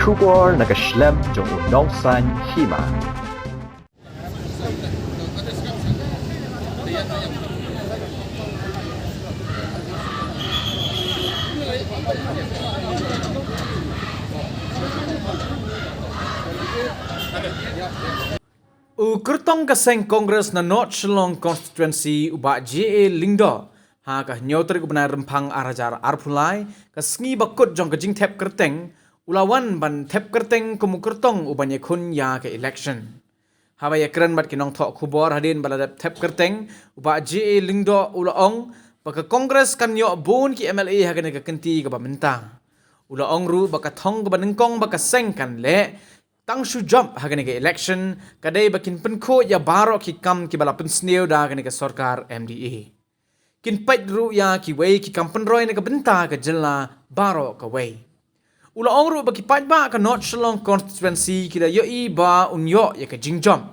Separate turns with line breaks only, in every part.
kubor nagaslem jong unongsan Hima.
Kertong kaseng Kongres na North Shillong constituency uba JA Lyngdoh ha ka nyoter gubernur rempang arajar arpulai ka sngi bakut jong ka jing thep kerteng ulawan ban thep kerteng kumu kertong ubanye khun ya ka election haba ya kran bat kinong thok khubor hadin baladap thep kerteng uba JA Lyngdoh ulaong baka Kongres kan yo bun ki MLA ha ka kenti ka bamenta ulaong ru baka thong ka banengkong baka seng kan le tang shu jump hagani ke election kadai bakin penko ya baro ki kam ki bala pensneu da hagani ke sarkar MDA kin pait ru ya ki wei ki kam penroi ne ke benta ke jela baro ke wei ula ongru baki Paidbah ke North Shillong constituency ki da Ïohi ba unyo ya ke jingjom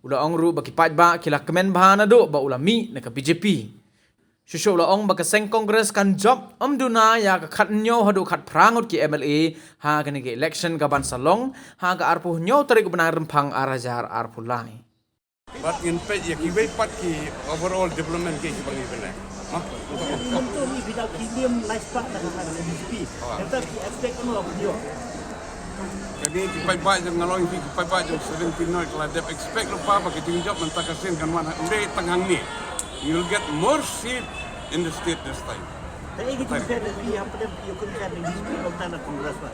ula ongru baki Paidbah ki la kemen bahana do ba ula mi ne ke BJP Shusho ula ong baka seng Kongres kan job amduna ya ka khat nyo hadu khat prangut ki MLA ha kani ke election ka ban salong ha ka arpu nyo tarik benar rempang arajar arpu lai.
But in fact ya ki wei pat ki overall development ke ki bangi bela.
Untuk ni bidang premium life part nak ada BJP. Kata ki aspek anu apa dia?
Kami ki Paidbah jang ngaloi ki Paidbah jang 17 noi kalau dep expect lupa bagi tingjob mentakasin kan wan ndai tangang ni. You will get more seat in the state this time.
Tapi kita fair ni apa dia you can kan di sini orang nak Kongres lah.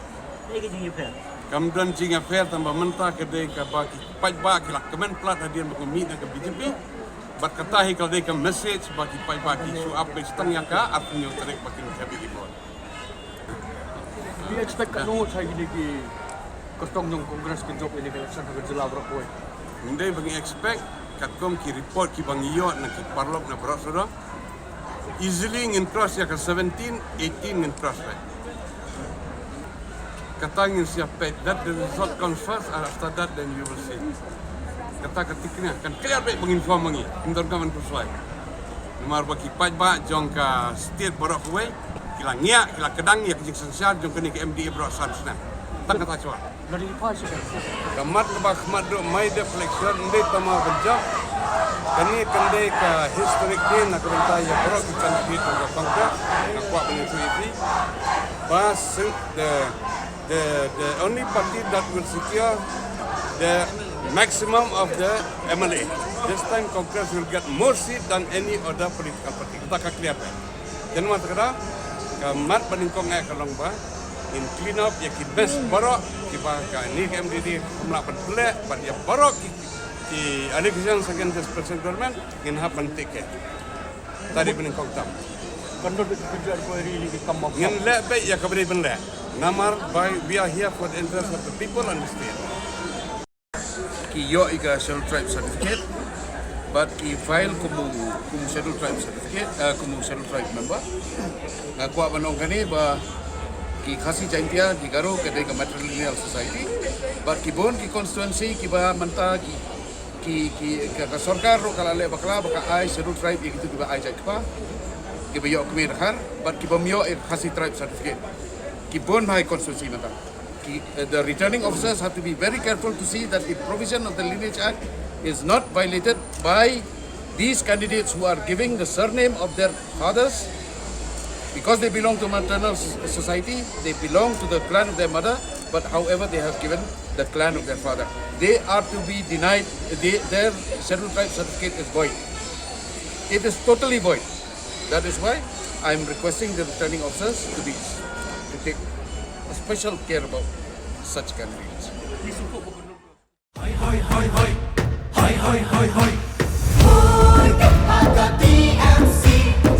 Tapi kita fair.
Kemudian jinga fair tambah mentah kedai ka bagi Paidbah ki lak kemen plat hadian bagi mi ke BJP. Bat katahi kalau dia ke message bagi Paidbah ki su up setang yang ka artinya tarik bagi KBG board.
We expect no saya gini ki kostong yang Kongres ke job ini election harga jela berapa?
Ndai bagi expect katkom ki report ki bang iyo na ki parlok na brosura easily ngin cross ya ka 17 18 ngin cross right katangin siap pet that the result comes first and after that then you will see kata ketiknya kan clear baik menginform mangi indor gaman kuslai nomor baki Paidbah jong ka state borok we kila ngia kila kedang ya kijing sensial jong kini ke MDA borok sansna tak kata cua
Dari apa sih?
kamat ke bakmat do mai deflection ndai tama kerja kani kendai ka historic day na kereta ya borok ikan di tu bangka na kuat dengan itu pas the only party that will secure the maximum of the MLA this time Congress will get more seat than any other political party kita akan clear dan mat kata kamat peningkong ai kalong ba in clean up ya ki best borok ki ba ka ni MDD melakukan pelak pada ya borok ki election second president government in happen take care tadi peningkong tam
Kandor tujuan kau really come up.
ngin le be ya ka beri benle namar by we are here for the interest of the people and the state
ki yo ika scheduled tribe certificate but ki file kumu scheduled tribe certificate kumu scheduled tribe member ngakwa banong kani ba ki khasi chaintia ki garo kedai ka matrilineal society but ki bon ki constituency ki ba manta ki ka sarkar ro kala le bakla baka ai scheduled tribe ki tu ba ai jai pa ki ba yo kmer har but ki ba myo khasi tribe certificate ki bon bhai constituency mata the returning officers have to be very careful to see that the provision of the Lineage Act is not violated by these candidates who are giving the surname of their fathers because they belong to maternal society, they belong to the clan of their mother, but however they have given the clan of their father. They are to be denied, their scheduled tribe certificate is void. It is totally void. That is why I am requesting the returning officers to take special care about such candidates.
Hoi hoi hoi hoi hoi hoi hoi hoi Hoi aga DMC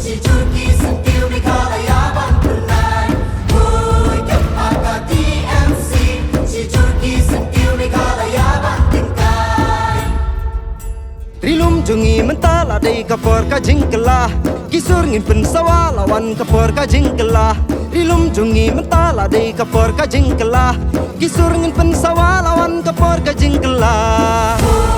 si Turki sentil di kalayaban punai Hoi aga DMC si Turki sentil di kalayaban tingkai
Rilum jungi mentala dei kapor ka jingkelah Kisur ngin pensawa lawan kapor ka jingkelah Rilum jungi mentala dei kapor ka jingkelah Kisur ngin pensawa lawan kapor ka jingkelah